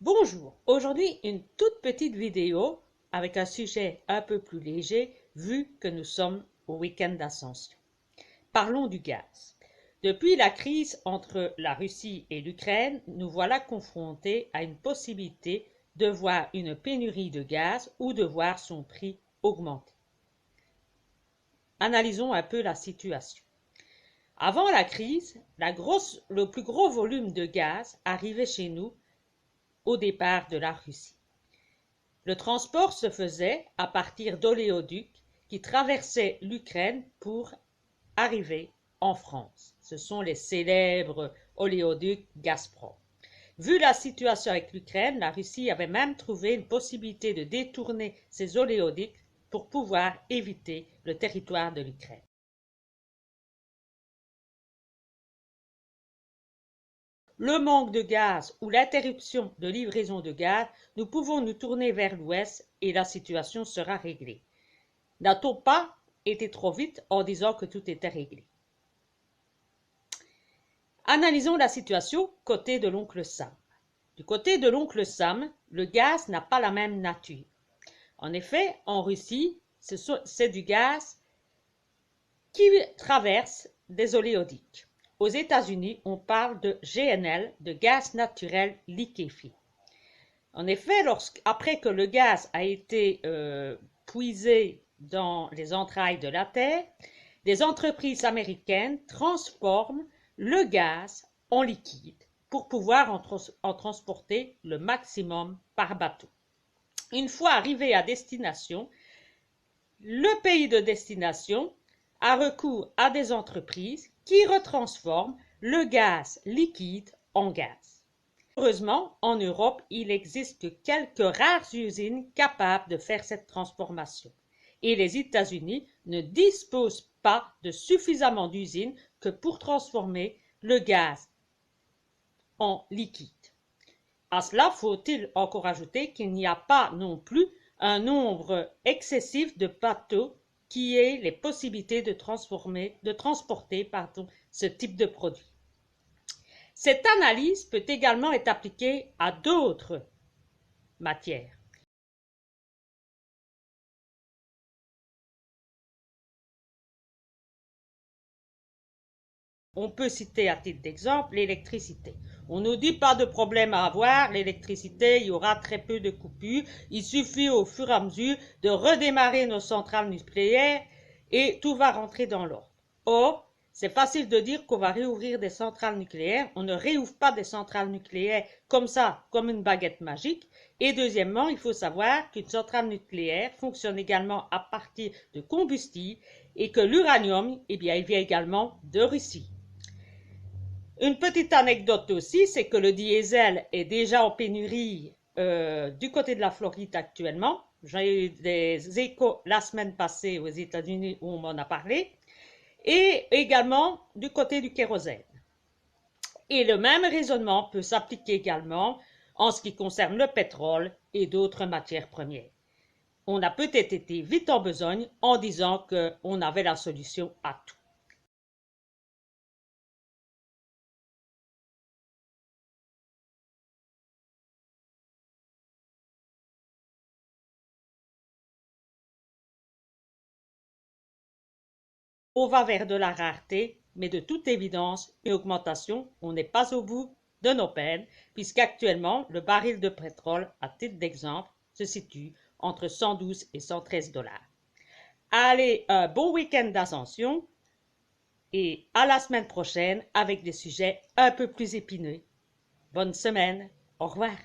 Bonjour, aujourd'hui une toute petite vidéo avec un sujet un peu plus léger vu que nous sommes au week-end d'Ascension. Parlons du gaz. Depuis la crise entre la Russie et l'Ukraine, nous voilà confrontés à une possibilité de voir une pénurie de gaz ou de voir son prix augmenter. Analysons un peu la situation. Avant la crise, le plus gros volume de gaz arrivait chez nous au départ de la Russie. Le transport se faisait à partir d'oléoducs qui traversaient l'Ukraine pour arriver en France. Ce sont les célèbres oléoducs Gazprom. Vu la situation avec l'Ukraine, la Russie avait même trouvé une possibilité de détourner ces oléoducs pour pouvoir éviter le territoire de l'Ukraine. Le manque de gaz ou l'interruption de livraison de gaz, nous pouvons nous tourner vers l'ouest et la situation sera réglée. N'a-t-on pas été trop vite en disant que tout était réglé? Analysons la situation côté de l'oncle Sam. Du côté de l'oncle Sam, le gaz n'a pas la même nature. En effet, en Russie, c'est du gaz qui traverse des oléoducs. Aux États-Unis, on parle de GNL, de gaz naturel liquéfié. En effet, après que le gaz a été puisé dans les entrailles de la Terre, des entreprises américaines transforment le gaz en liquide pour pouvoir en transporter le maximum par bateau. Une fois arrivé à destination, le pays de destination a recours à des entreprises qui retransforment le gaz liquide en gaz. Heureusement, en Europe, il n'existe que quelques rares usines capables de faire cette transformation. Et les États-Unis ne disposent pas de suffisamment d'usines que pour transformer le gaz en liquide. À cela, faut-il encore ajouter qu'il n'y a pas non plus un nombre excessif de bateaux qui aient les possibilités de transporter ce type de produit. Cette analyse peut également être appliquée à d'autres matières. On peut citer à titre d'exemple l'électricité. On nous dit pas de problème à avoir, l'électricité, il y aura très peu de coupures, il suffit au fur et à mesure de redémarrer nos centrales nucléaires et tout va rentrer dans l'ordre. Or, c'est facile de dire qu'on va réouvrir des centrales nucléaires, on ne réouvre pas des centrales nucléaires comme ça, comme une baguette magique. Et deuxièmement, il faut savoir qu'une centrale nucléaire fonctionne également à partir de combustible et que l'uranium, eh bien, il vient également de Russie. Une petite anecdote aussi, c'est que le diesel est déjà en pénurie du côté de la Floride actuellement. J'ai eu des échos la semaine passée aux États-Unis où on m'en a parlé. Et également du côté du kérosène. Et le même raisonnement peut s'appliquer également en ce qui concerne le pétrole et d'autres matières premières. On a peut-être été vite en besogne en disant qu'on avait la solution à tout. On va vers de la rareté, mais de toute évidence, une augmentation, on n'est pas au bout de nos peines, puisqu'actuellement, le baril de pétrole, à titre d'exemple, se situe entre 112 et 113 dollars. Allez, un bon week-end d'ascension et à la semaine prochaine avec des sujets un peu plus épineux. Bonne semaine, au revoir.